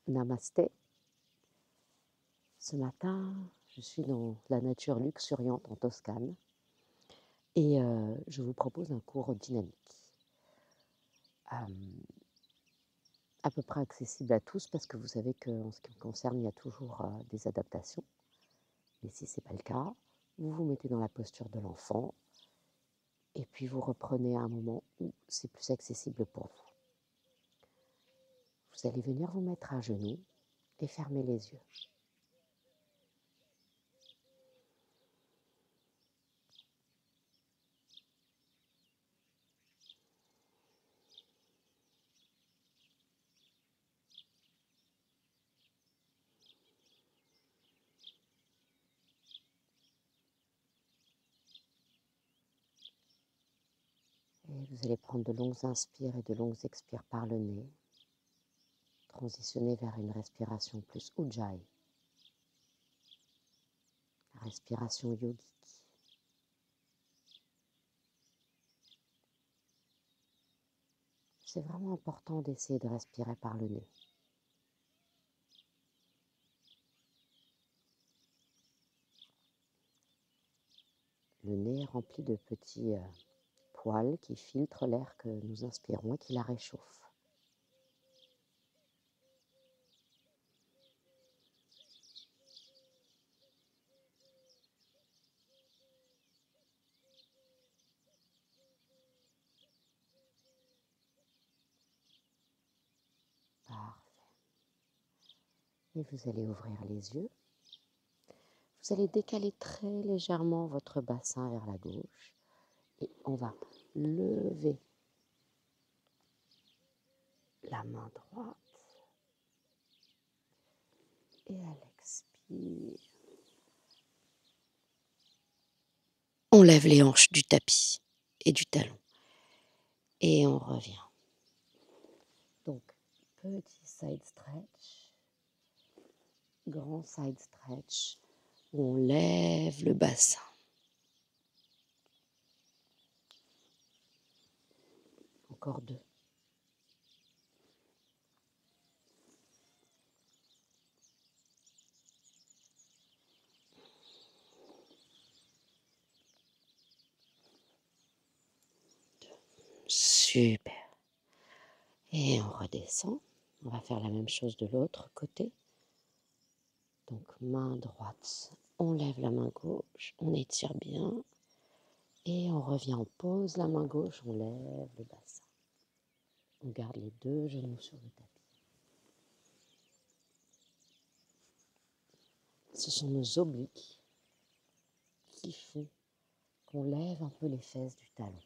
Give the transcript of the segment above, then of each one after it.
Namasté. Ce matin, je suis dans la nature luxuriante en Toscane et je vous propose un cours dynamique. À peu près accessible à tous parce que vous savez qu'en ce qui me concerne, il y a toujours des adaptations. Mais si ce n'est pas le cas, vous vous mettez dans la posture de l'enfant et puis vous reprenez à un moment où c'est plus accessible pour vous. Vous allez venir vous mettre à genoux et fermer les yeux. Et vous allez prendre de longues inspires et de longues expires par le nez. Transitionner vers une respiration plus Ujjayi, la respiration yogique. C'est vraiment important d'essayer de respirer par le nez. Le nez est rempli de petits poils qui filtrent l'air que nous inspirons et qui la réchauffent. Parfait. Et vous allez ouvrir les yeux. Vous allez décaler très légèrement votre bassin vers la gauche et on va lever la main droite et à l'expire, on lève les hanches du tapis et du talon et on revient. Donc, petit side stretch, grand side stretch, où on lève le bassin. Encore 2. Super. Et on redescend. On va faire la même chose de l'autre côté. Donc, main droite, on lève la main gauche, on étire bien. Et on revient, on pose la main gauche, on lève le bassin. On garde les 2 genoux sur le tapis. Ce sont nos obliques qui font qu'on lève un peu les fesses du talon.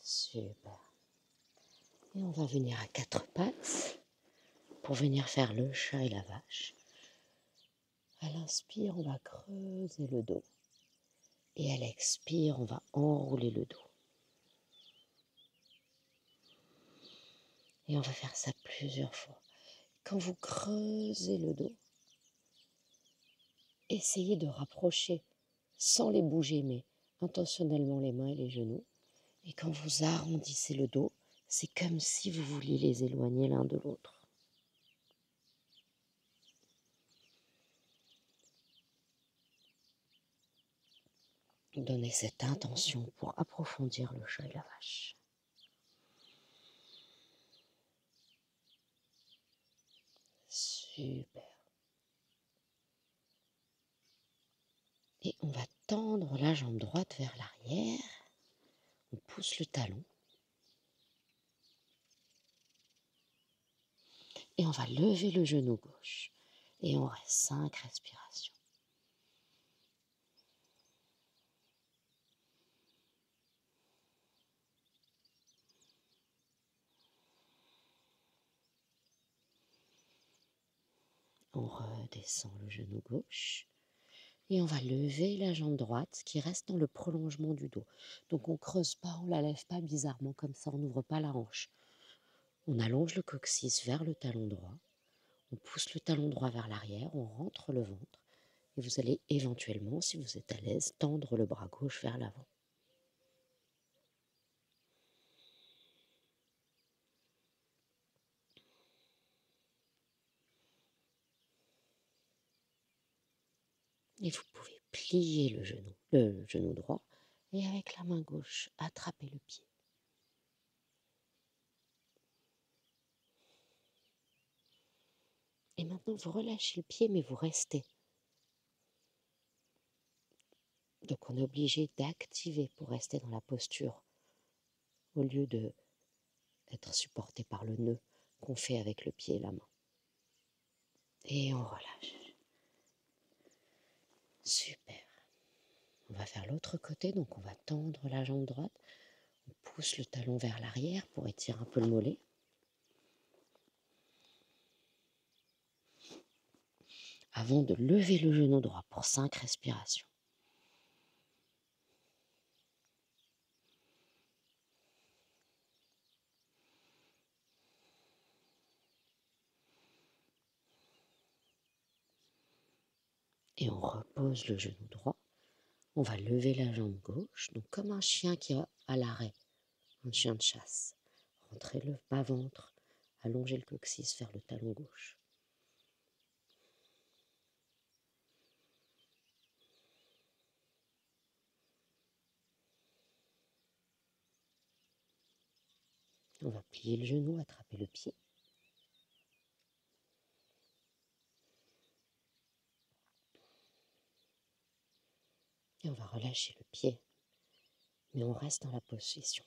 Super. Et on va venir à 4 pattes pour venir faire le chat et la vache. À l'inspire, on va creuser le dos. Et à l'expire, on va enrouler le dos. Et on va faire ça plusieurs fois. Quand vous creusez le dos, essayez de rapprocher, sans les bouger, mais intentionnellement les mains et les genoux. Et quand vous arrondissez le dos, c'est comme si vous vouliez les éloigner l'un de l'autre. Donnez cette intention pour approfondir le chat et la vache. Super. Et on va tendre la jambe droite vers l'arrière. On pousse le talon. Et on va lever le genou gauche. Et on reste 5 respirations. On redescend le genou gauche. Et on va lever la jambe droite qui reste dans le prolongement du dos. Donc on ne creuse pas, on ne la lève pas bizarrement comme ça, on n'ouvre pas la hanche. On allonge le coccyx vers le talon droit. On pousse le talon droit vers l'arrière, on rentre le ventre et vous allez éventuellement, si vous êtes à l'aise, tendre le bras gauche vers l'avant. Et vous pouvez plier le genou droit et avec la main gauche, attraper le pied. Et maintenant, vous relâchez le pied, mais vous restez. Donc, on est obligé d'activer pour rester dans la posture au lieu d'être supporté par le nœud qu'on fait avec le pied et la main. Et on relâche. Super. On va faire l'autre côté, donc on va tendre la jambe droite. On pousse le talon vers l'arrière pour étirer un peu le mollet. Avant de lever le genou droit pour 5 respirations. Et on repose le genou droit. On va lever la jambe gauche, donc comme un chien qui est à l'arrêt, un chien de chasse. Rentrez le bas-ventre, allongez le coccyx vers le talon gauche. On va plier le genou, attraper le pied. Et on va relâcher le pied, mais on reste dans la position.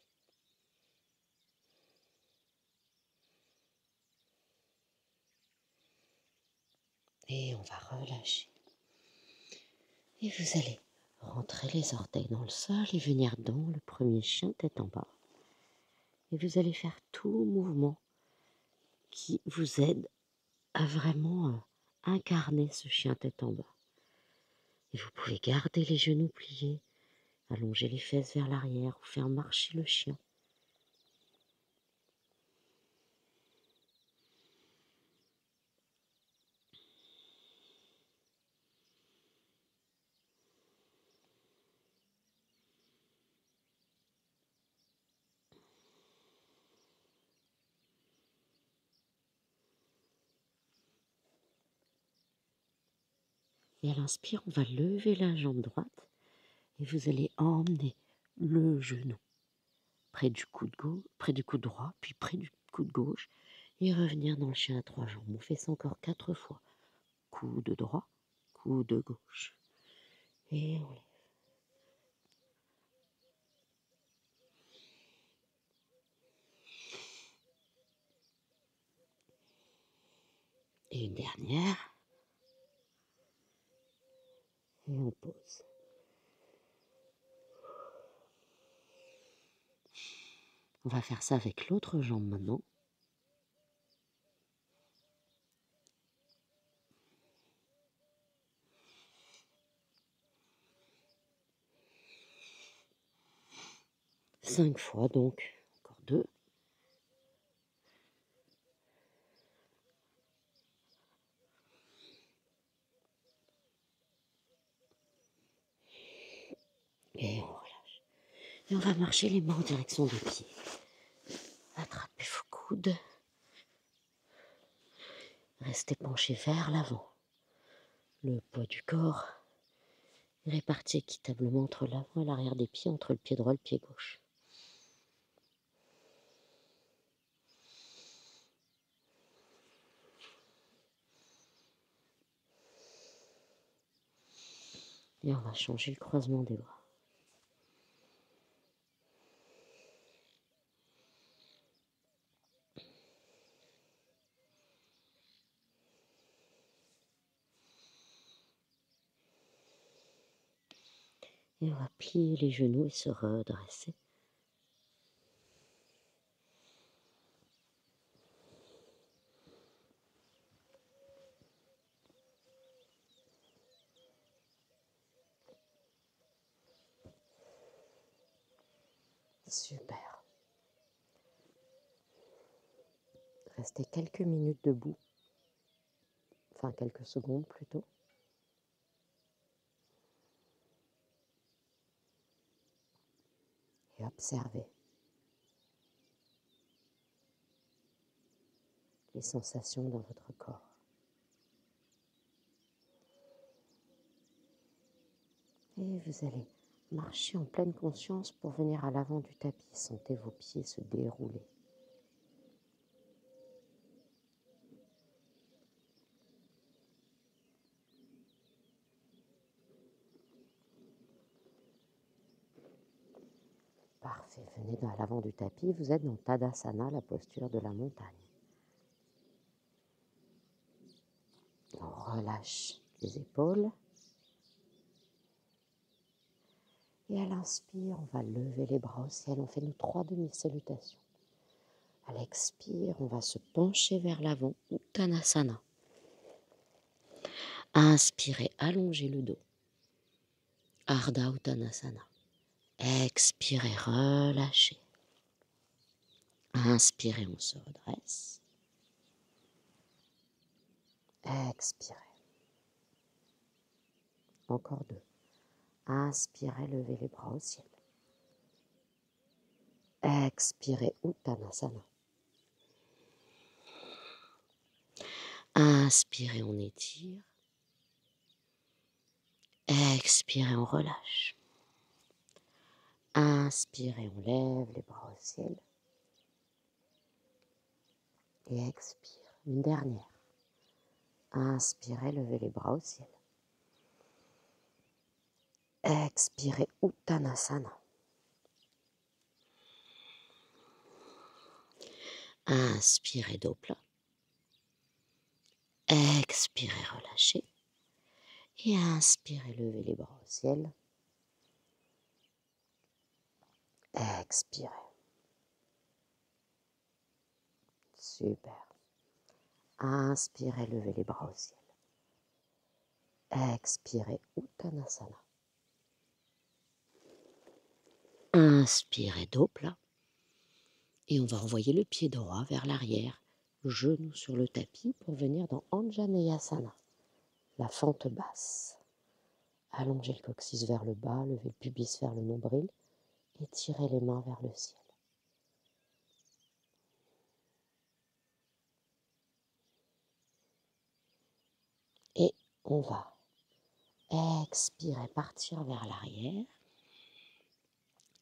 Et on va relâcher. Et vous allez rentrer les orteils dans le sol et venir dans le premier chien tête en bas. Et vous allez faire tout mouvement qui vous aide à vraiment incarner ce chien tête en bas. Et vous pouvez garder les genoux pliés, allonger les fesses vers l'arrière ou faire marcher le chien. Et à l'inspire, on va lever la jambe droite et vous allez emmener le genou près du coude gauche, près du coude droit, puis près du coude gauche et revenir dans le chien à 3 jambes. On fait ça encore 4 fois. Coude droit, coude gauche. Et on lève. Et une dernière. Et on pose. On va faire ça avec l'autre jambe maintenant. Cinq fois donc. Encore 2. Et on relâche. Et on va marcher les mains en direction des pieds. Attrapez vos coudes. Restez penché vers l'avant. Le poids du corps est réparti équitablement entre l'avant et l'arrière des pieds, entre le pied droit et le pied gauche. Et on va changer le croisement des bras. Et on va plier les genoux et se redresser. Super. Restez quelques minutes debout. enfin quelques secondes plutôt. Et observez les sensations dans votre corps. Et vous allez marcher en pleine conscience pour venir à l'avant du tapis. Sentez vos pieds se dérouler. Parfait, venez à l'avant du tapis, vous êtes dans Tadasana, la posture de la montagne. On relâche les épaules. Et à l'inspire, on va lever les bras au ciel, on fait nos 3 demi-salutations. À l'expire, on va se pencher vers l'avant, Uttanasana. Inspirez, allongez le dos. Ardha Uttanasana. Expirez, relâchez. Inspirez, on se redresse. Expirez. Encore 2. Inspirez, levez les bras au ciel. Expirez, Uttanasana. Inspirez, on étire. Expirez, on relâche. Inspirez, on lève les bras au ciel. Et expire. Une dernière. Inspirez, levez les bras au ciel. Expirez, Uttanasana. Inspirez, dos plat. Expirez, relâchez. Et inspirez, levez les bras au ciel. Expirez. Super. Inspirez, levez les bras au ciel. Expirez, Uttanasana. Inspirez, dos plat. Et on va envoyer le pied droit vers l'arrière, genou sur le tapis pour venir dans Anjaneyasana, la fente basse. Allongez le coccyx vers le bas, levez le pubis vers le nombril et tirez les mains vers le ciel. Et on va expirer, partir vers l'arrière,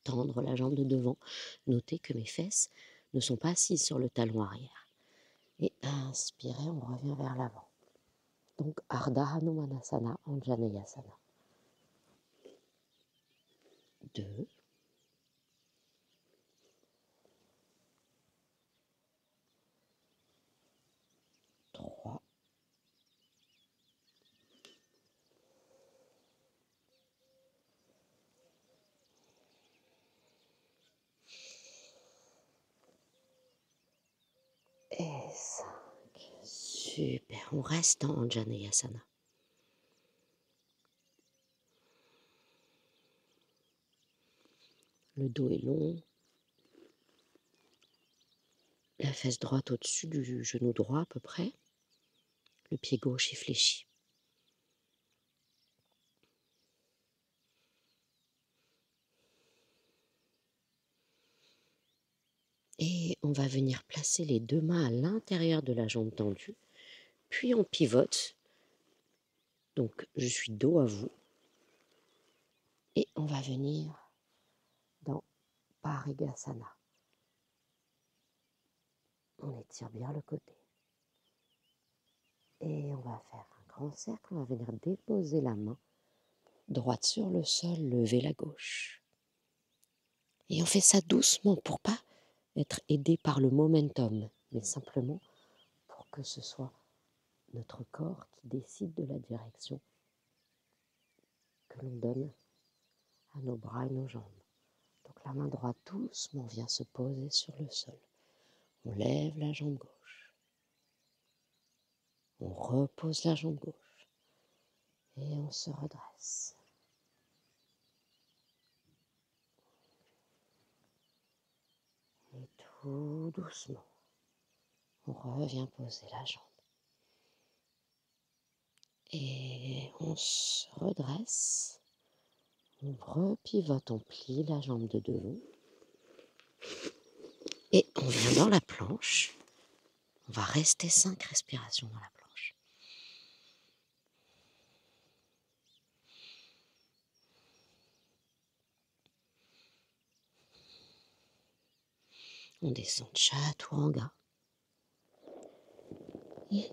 tendre la jambe de devant. Notez que mes fesses ne sont pas assises sur le talon arrière. Et inspirez, on revient vers l'avant. Donc Ardha Hanumanasana, Anjaneyasana. 2. 3. 5. Super, on reste en Anjaneyasana. Le dos est long. La fesse droite au-dessus du genou droit à peu près. Le pied gauche est fléchi. Et on va venir placer les 2 mains à l'intérieur de la jambe tendue. Puis on pivote. Donc je suis dos à vous. Et on va venir dans Parigasana. On étire bien le côté. Et on va faire un grand cercle. On va venir déposer la main droite sur le sol, lever la gauche. Et on fait ça doucement pour pas être aidé par le momentum, mais simplement pour que ce soit notre corps qui décide de la direction que l'on donne à nos bras et nos jambes. Donc la main droite doucement vient se poser sur le sol. On lève la jambe gauche. On repose la jambe gauche. Et on se redresse. Et tout doucement, on revient poser la jambe. Et on se redresse, on repivote, on plie la jambe de devant. Et on vient dans la planche. On va rester 5 respirations dans la planche. On descend chaturanga. Et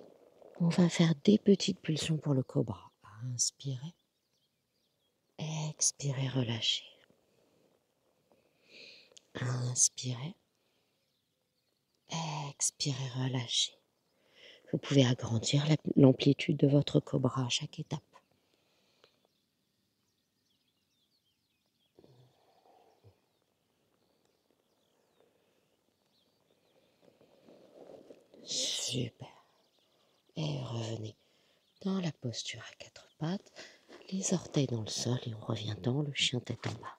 on va faire des petites pulsions pour le cobra. Inspirez. Expirez, relâchez. Inspirez. Expirez, relâchez. Vous pouvez agrandir l'amplitude de votre cobra à chaque étape. Super. Et revenez dans la posture à 4 pattes, les orteils dans le sol et on revient dans le chien tête en bas.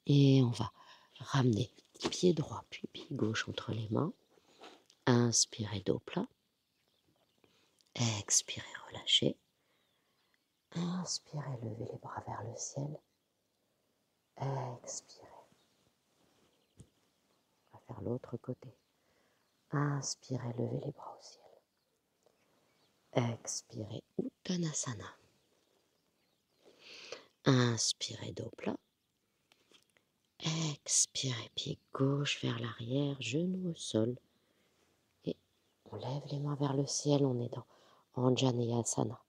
Et on va ramener pied droit puis pied gauche entre les mains. Inspirez, dos plat. Expirez, relâchez. Inspirez, levez les bras vers le ciel. Expirez. On va faire l'autre côté. Inspirez, levez les bras au ciel. Expirez, Uttanasana. Inspirez, dos plat. Expirez, pied gauche vers l'arrière, genou au sol. Et on lève les mains vers le ciel, on est dans Anjaneyasana.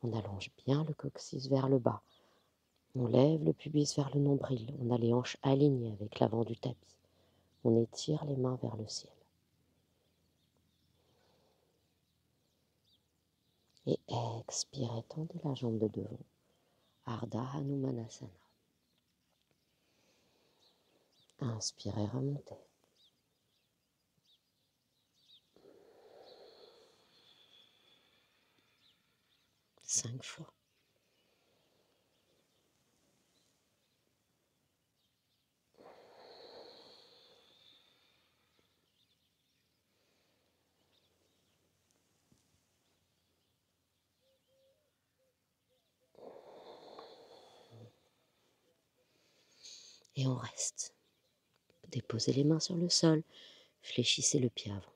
On allonge bien le coccyx vers le bas. On lève le pubis vers le nombril. On a les hanches alignées avec l'avant du tapis. On étire les mains vers le ciel. Et expirez, tendez la jambe de devant. Ardha Hanumanasana. Inspirez, remontez. Cinq fois. Et on reste. Déposez les mains sur le sol. Fléchissez le pied avant.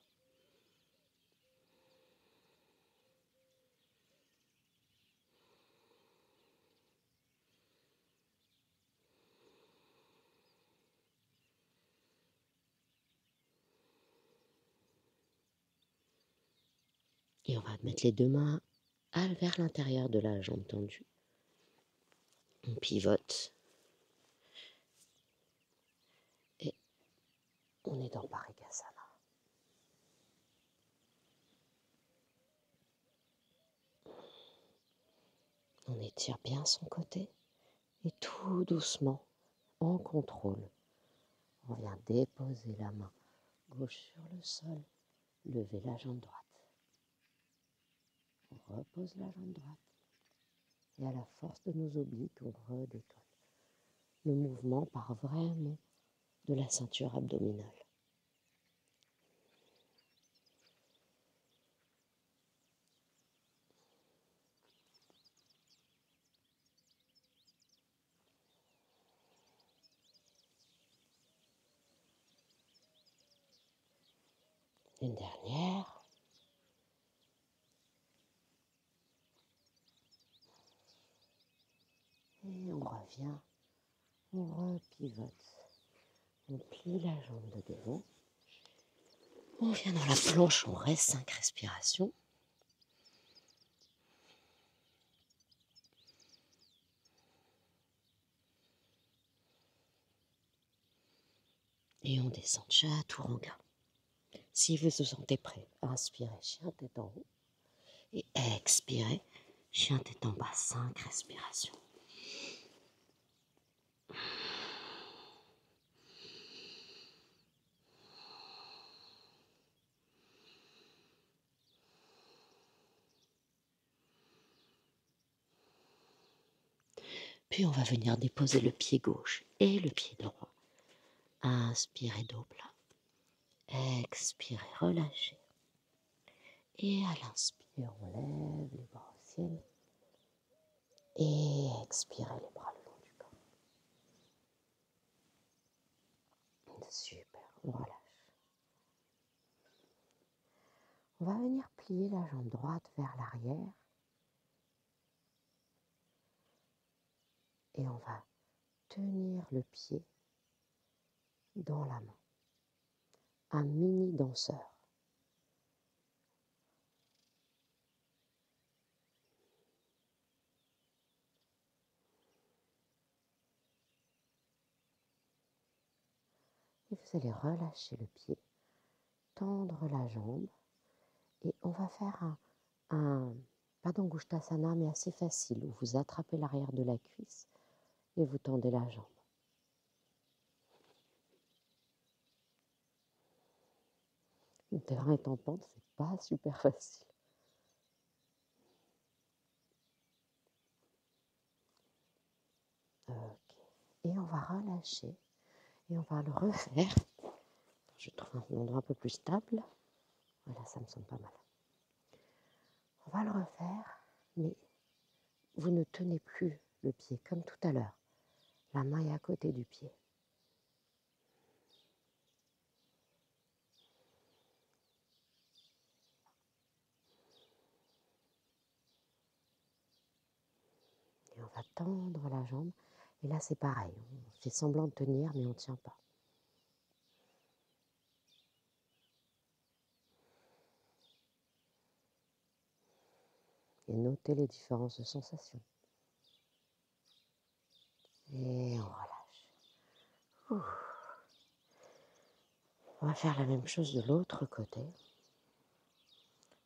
Et on va mettre les deux mains vers l'intérieur de la jambe tendue. On pivote. Et on est dans Parikasana. On étire bien son côté. Et tout doucement, en contrôle, on vient déposer la main gauche sur le sol. Lever la jambe droite. On repose la jambe droite. Et à la force de nos obliques, on redécolle. Le mouvement part vraiment de la ceinture abdominale. Une dernière. Et on revient. On repivote. On plie la jambe de devant. On vient dans la planche, on reste 5 respirations. Et on descend chaturanga. Si vous vous sentez prêt, inspirez, chien tête en haut. Et expirez, chien tête en bas, 5 respirations. Puis on va venir déposer le pied gauche et le pied droit. Inspirez, dos plat. Expirez, relâchez. Et à l'inspire, on lève les bras au ciel. Et expirez les bras le long du corps. Super, on relâche. On va venir plier la jambe droite vers l'arrière. Et on va tenir le pied dans la main. Un mini danseur. Et vous allez relâcher le pied, tendre la jambe. Et on va faire un Padangusthasana, mais assez facile, où vous attrapez l'arrière de la cuisse et vous tendez la jambe. Le terrain est en pente, c'est pas super facile. Ok. Et on va relâcher et on va le refaire. Je trouve un endroit un peu plus stable. Voilà, ça me semble pas mal. On va le refaire, mais vous ne tenez plus le pied comme tout à l'heure. La main est à côté du pied. Et on va tendre la jambe. Et là, c'est pareil. On fait semblant de tenir, mais on ne tient pas. Et notez les différences de sensations. Et on relâche. Ouh. On va faire la même chose de l'autre côté.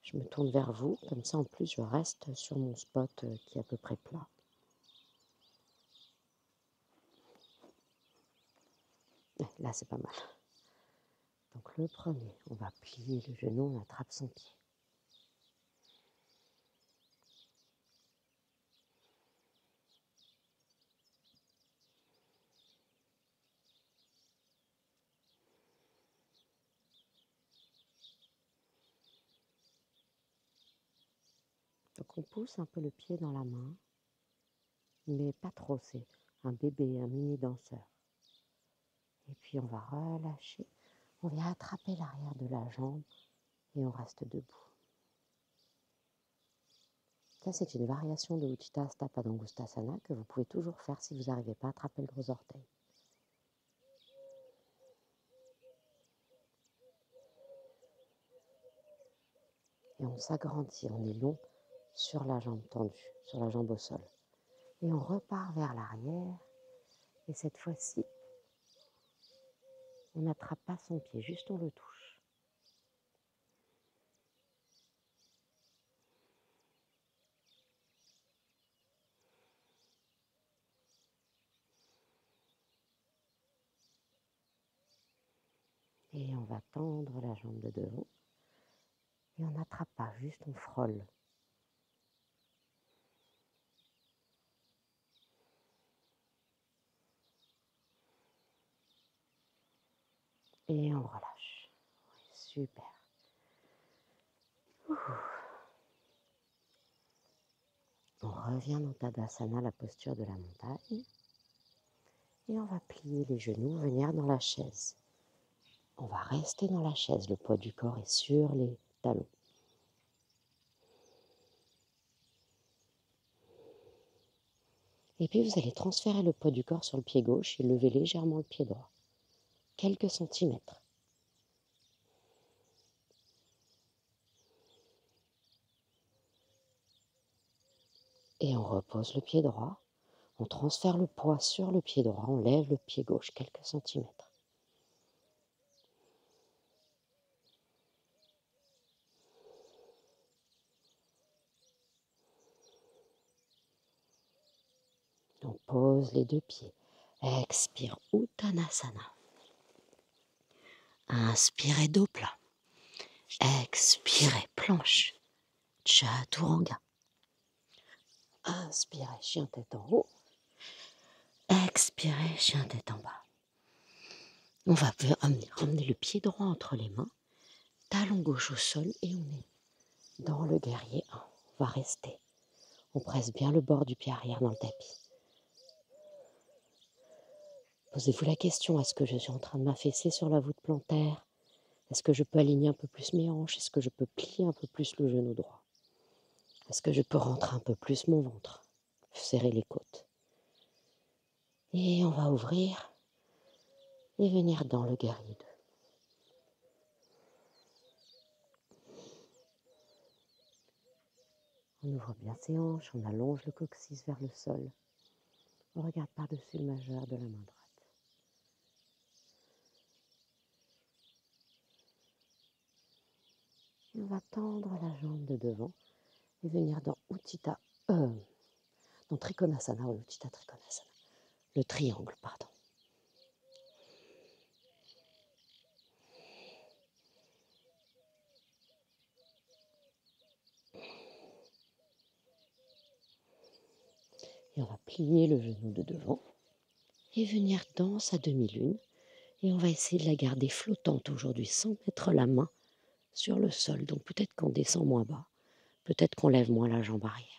Je me tourne vers vous, comme ça en plus je reste sur mon spot qui est à peu près plat. Là c'est pas mal. Donc le premier, on va plier le genou, on attrape son pied. Donc on pousse un peu le pied dans la main, mais pas trop, c'est un bébé, un mini danseur. Et puis on va relâcher, on vient attraper l'arrière de la jambe et on reste debout. Ça c'est une variation de Utthita Hasta Padangusthasana que vous pouvez toujours faire si vous n'arrivez pas à attraper le gros orteil. Et on s'agrandit, on est long sur la jambe tendue, sur la jambe au sol. Et on repart vers l'arrière. Et cette fois-ci, on n'attrape pas son pied, juste on le touche. Et on va tendre la jambe de devant. Et on n'attrape pas, juste on frôle. Et on relâche. Oui, super. Ouh. On revient dans Tadasana, la posture de la montagne. Et on va plier les genoux, venir dans la chaise. On va rester dans la chaise, le poids du corps est sur les talons. Et puis vous allez transférer le poids du corps sur le pied gauche et lever légèrement le pied droit. Quelques centimètres. Et on repose le pied droit. On transfère le poids sur le pied droit. On lève le pied gauche quelques centimètres. On pose les deux pieds. Expire Uttanasana. Inspirez dos plat. Expirez planche. Chaturanga. Inspirez chien tête en haut. Inspirez, chien tête en bas. On va ramener le pied droit entre les mains, talon gauche au sol et on est dans le guerrier 1. On va rester. On presse bien le bord du pied arrière dans le tapis. Posez-vous la question, est-ce que je suis en train de m'affaisser sur la voûte plantaire? Est-ce que je peux aligner un peu plus mes hanches? Est-ce que je peux plier un peu plus le genou droit? Est-ce que je peux rentrer un peu plus mon ventre? Serrer les côtes. Et on va ouvrir et venir dans le guerrier 2. On ouvre bien ses hanches, on allonge le coccyx vers le sol. On regarde par-dessus le majeur de la main droite. Et on va tendre la jambe de devant et venir dans dans Trikonasana ou Utthita Trikonasana. Le triangle, pardon. Et on va plier le genou de devant et venir dans sa demi-lune. Et on va essayer de la garder flottante aujourd'hui sans mettre la main sur le sol. Donc peut-être qu'on descend moins bas, peut-être qu'on lève moins la jambe arrière.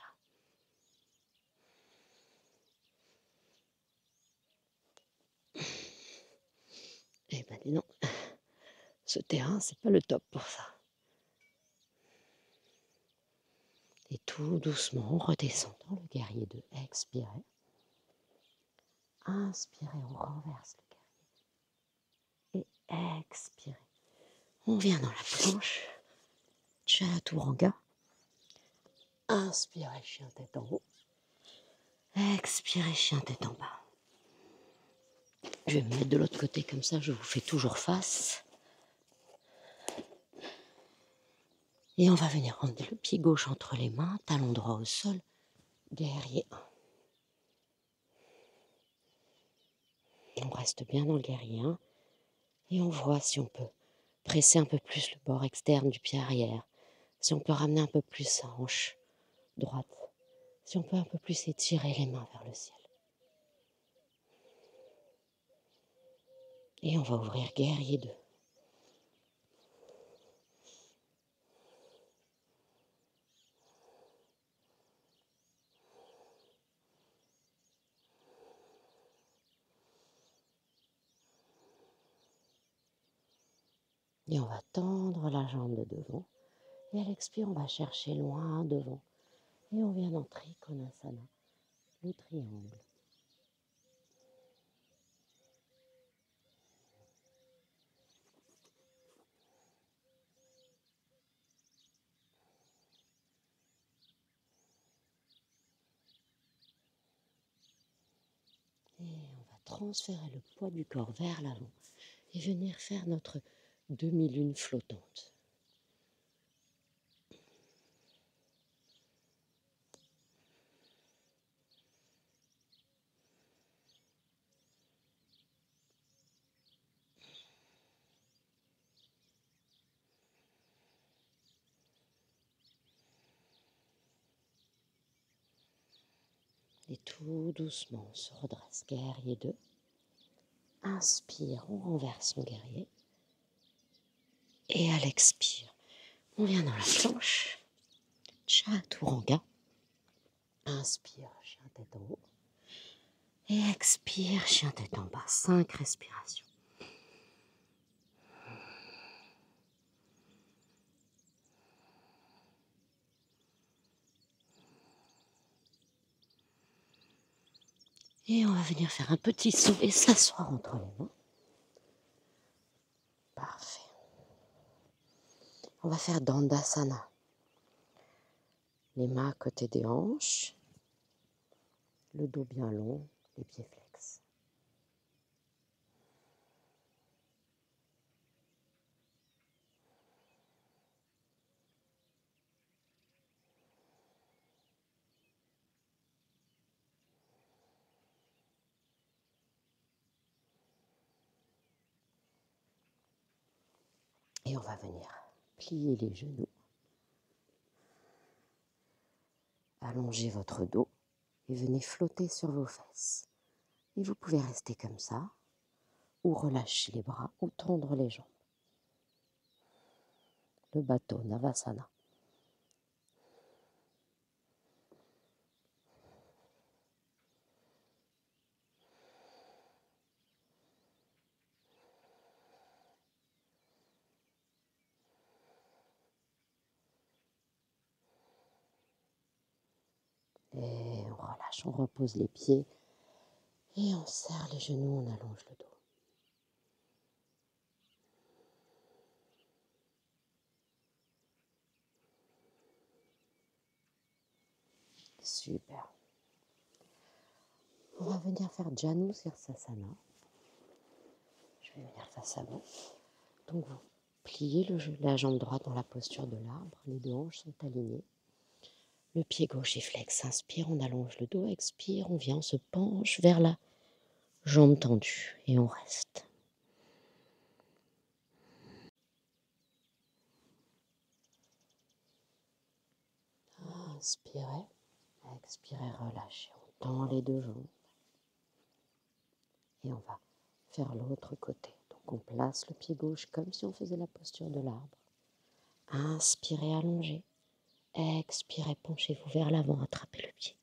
Eh ben dis donc, ce terrain, c'est pas le top pour ça. Et tout doucement, on redescend dans le guerrier 2. Expirez. Inspirez, on renverse le guerrier. Et expirez. On vient dans la planche. Chaturanga. Inspirez, chien tête en haut. Expirez, chien tête en bas. Je vais me mettre de l'autre côté comme ça, je vous fais toujours face. Et on va venir ramener le pied gauche entre les mains, talon droit au sol, guerrier 1. On reste bien dans le guerrier 1 et on voit si on peut presser un peu plus le bord externe du pied arrière, si on peut ramener un peu plus sa hanche droite, si on peut un peu plus étirer les mains vers le ciel. Et on va ouvrir guerrier 2. Et on va tendre la jambe de devant. Et à l'expire, on va chercher loin devant. Et on vient dans Trikonasana, le triangle. Et on va transférer le poids du corps vers l'avant et venir faire notre demi-lune flottante. Et tout doucement, on se redresse. Guerrier 2. Inspire, on renverse son guerrier. Et à l'expire, on vient dans la planche. Chaturanga. Inspire, chien tête en haut. Et expire, chien tête en bas. 5 respirations. Et on va venir faire un petit saut et s'asseoir entre les mains. Parfait. On va faire Dandasana. Les mains à côté des hanches. Le dos bien long, les pieds flex. Et on va venir plier les genoux. Allongez votre dos et venez flotter sur vos fesses. Et vous pouvez rester comme ça, ou relâcher les bras, ou tendre les jambes. Le bateau, Navasana. Et on relâche, on repose les pieds et on serre les genoux, on allonge le dos. Super. On va venir faire Janu Sirsasana. Je vais venir face à vous. Donc vous pliez la jambe droite dans la posture de l'arbre, les deux hanches sont alignées. Le pied gauche est flex, inspire, on allonge le dos, expire, on vient, on se penche vers la jambe tendue et on reste. Inspirez, expirez, relâchez, on tend les deux jambes et on va faire l'autre côté. Donc on place le pied gauche comme si on faisait la posture de l'arbre. Inspirez, allongez. Expirez, penchez-vous vers l'avant, attrapez le pied.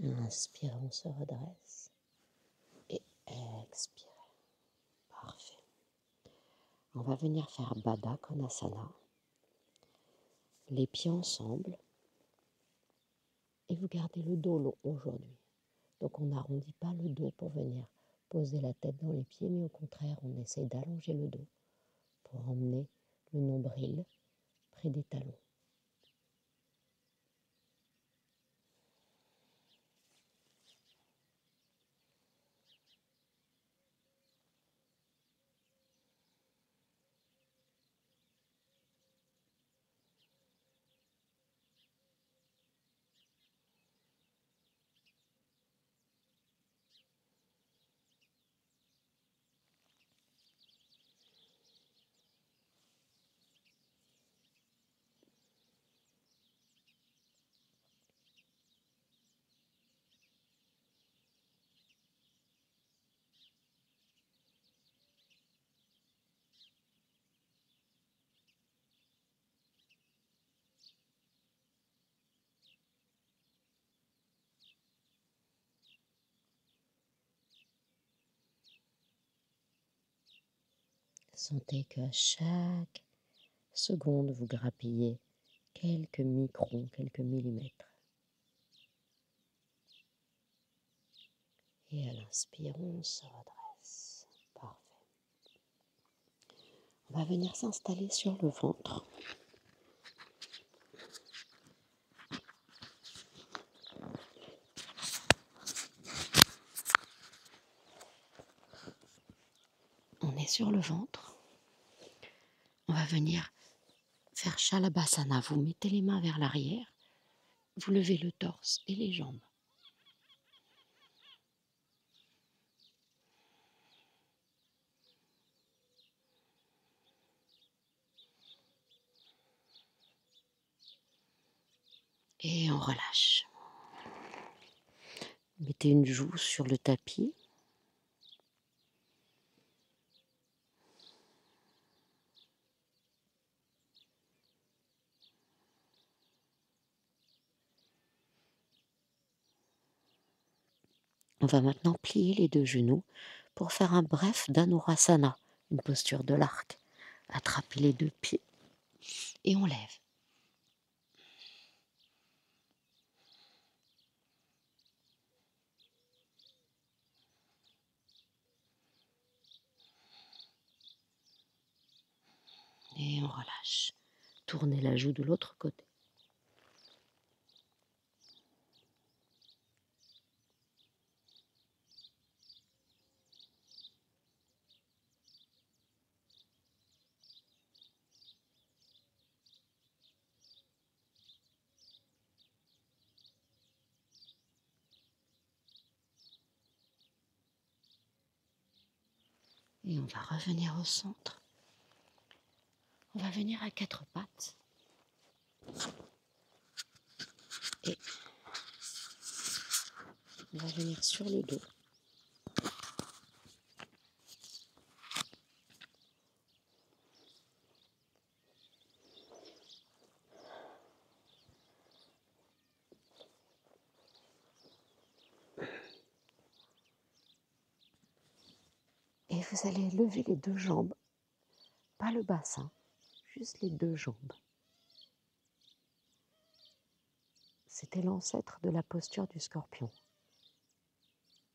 Inspirez, on se redresse. Et expirez. Parfait. On va venir faire Baddha Konasana. Les pieds ensemble. Et vous gardez le dos long aujourd'hui. Donc on n'arrondit pas le dos pour venir poser la tête dans les pieds, mais au contraire, on essaye d'allonger le dos pour emmener le nombril près des talons. Sentez qu'à chaque seconde, vous grappillez quelques microns, quelques millimètres. Et à l'inspire, on se redresse. Parfait. On va venir s'installer sur le ventre. On est sur le ventre. On va venir faire Shalabhasana. Vous mettez les mains vers l'arrière. Vous levez le torse et les jambes. Et on relâche. Mettez une joue sur le tapis. On va maintenant plier les deux genoux pour faire un bref Dhanurasana, une posture de l'arc. Attrapez les deux pieds Et on lève. Et on relâche. Tournez la joue de l'autre côté. Et on va revenir au centre. On va venir à quatre pattes. Et on va venir sur le dos. Et vous allez lever les deux jambes, pas le bassin, juste les deux jambes. C'était l'ancêtre de la posture du scorpion.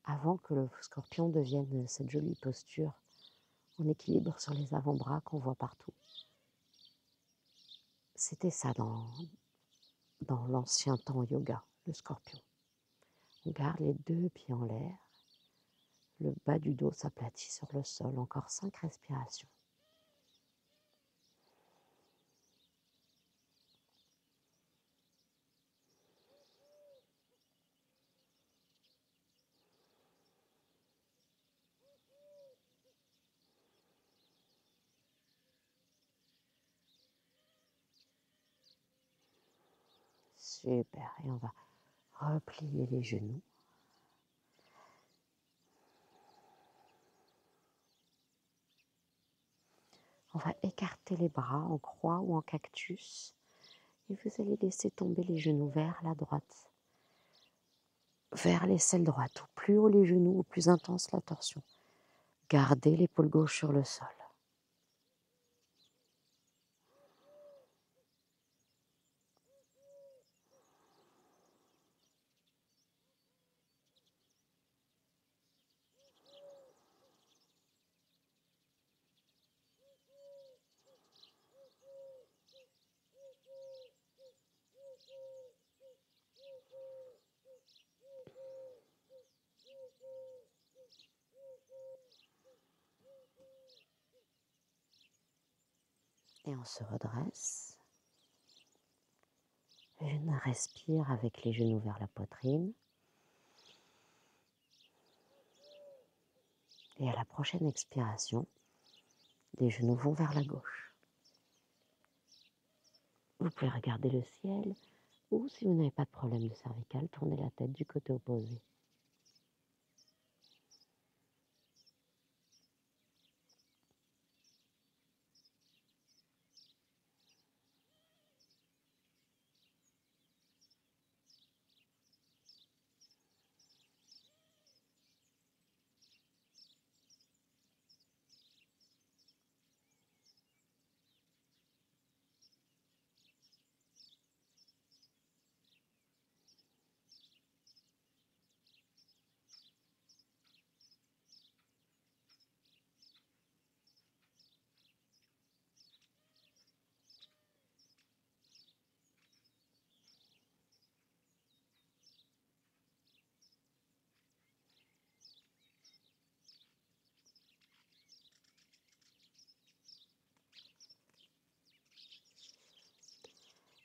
Avant que le scorpion devienne cette jolie posture en équilibre sur les avant-bras qu'on voit partout. C'était ça dans l'ancien temps yoga, le scorpion. On garde les deux pieds en l'air, le bas du dos s'aplatit sur le sol, encore 5 respirations. Super, et on va replier les genoux. On va écarter les bras en croix ou en cactus et vous allez laisser tomber les genoux vers la droite, vers l'aisselle droite. Au plus haut les genoux, au plus intense la torsion. Gardez l'épaule gauche sur le sol. Et on se redresse. Une respire avec les genoux vers la poitrine. Et à la prochaine expiration, les genoux vont vers la gauche. Vous pouvez regarder le ciel ou, si vous n'avez pas de problème de cervical, tournez la tête du côté opposé.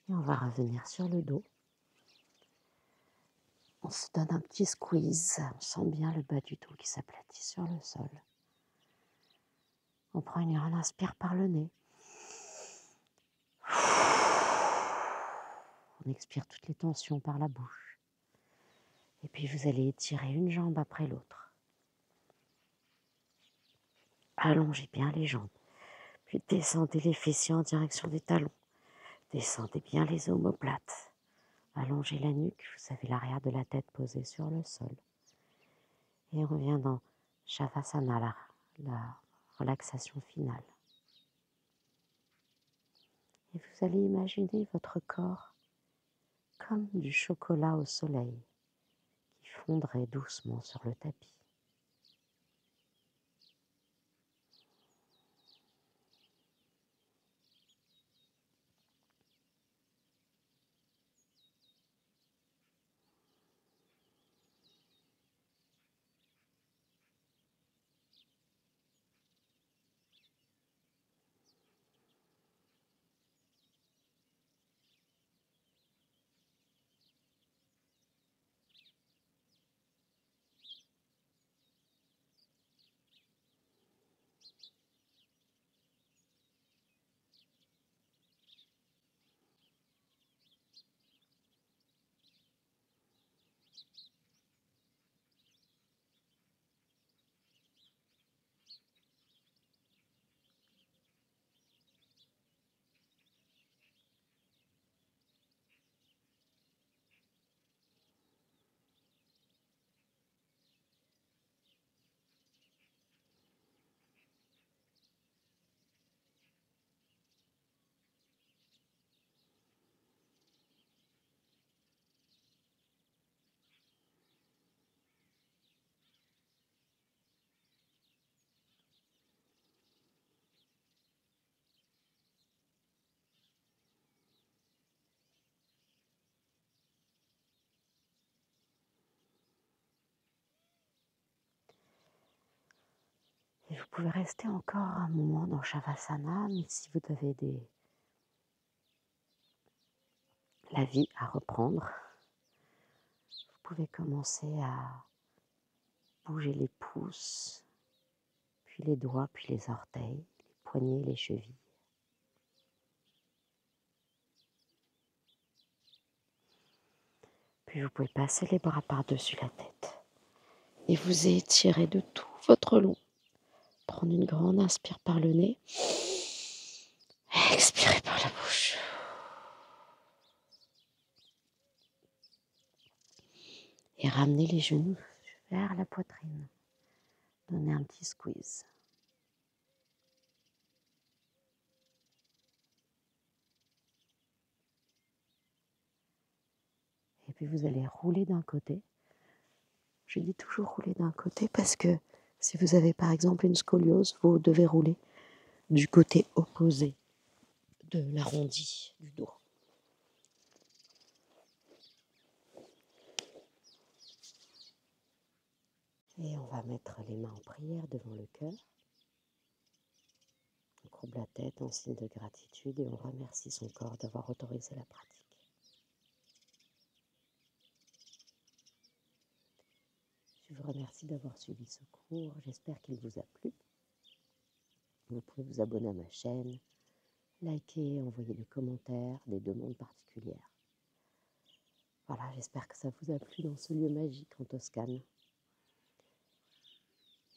Et on va revenir sur le dos. On se donne un petit squeeze. On sent bien le bas du dos qui s'aplatit sur le sol. On prend une grande inspire par le nez. On expire toutes les tensions par la bouche. Et puis vous allez étirer une jambe après l'autre. Allongez bien les jambes. Puis descendez les fessiers en direction des talons. Descendez bien les omoplates. Allongez la nuque. Vous avez l'arrière de la tête posée sur le sol. Et on revient dans Shavasana, la relaxation finale. Et vous allez imaginer votre corps comme du chocolat au soleil qui fondrait doucement sur le tapis. Et vous pouvez rester encore un moment dans Shavasana, mais si vous avez la vie à reprendre, vous pouvez commencer à bouger les pouces, puis les doigts, puis les orteils, les poignets, les chevilles. Puis vous pouvez passer les bras par-dessus la tête et vous étirer de tout votre long. Prendre une grande inspire par le nez, expirez par la bouche. Et ramenez les genoux vers la poitrine. Donnez un petit squeeze. Et puis vous allez rouler d'un côté. Je dis toujours rouler d'un côté parce que si vous avez par exemple une scoliose, vous devez rouler du côté opposé de l'arrondi du dos. Et on va mettre les mains en prière devant le cœur. On courbe la tête en signe de gratitude et on remercie son corps d'avoir autorisé la pratique. Je vous remercie d'avoir suivi ce cours. J'espère qu'il vous a plu. Vous pouvez vous abonner à ma chaîne, liker, envoyer des commentaires, des demandes particulières. Voilà, j'espère que ça vous a plu dans ce lieu magique en Toscane.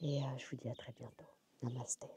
Et je vous dis à très bientôt. Namasté.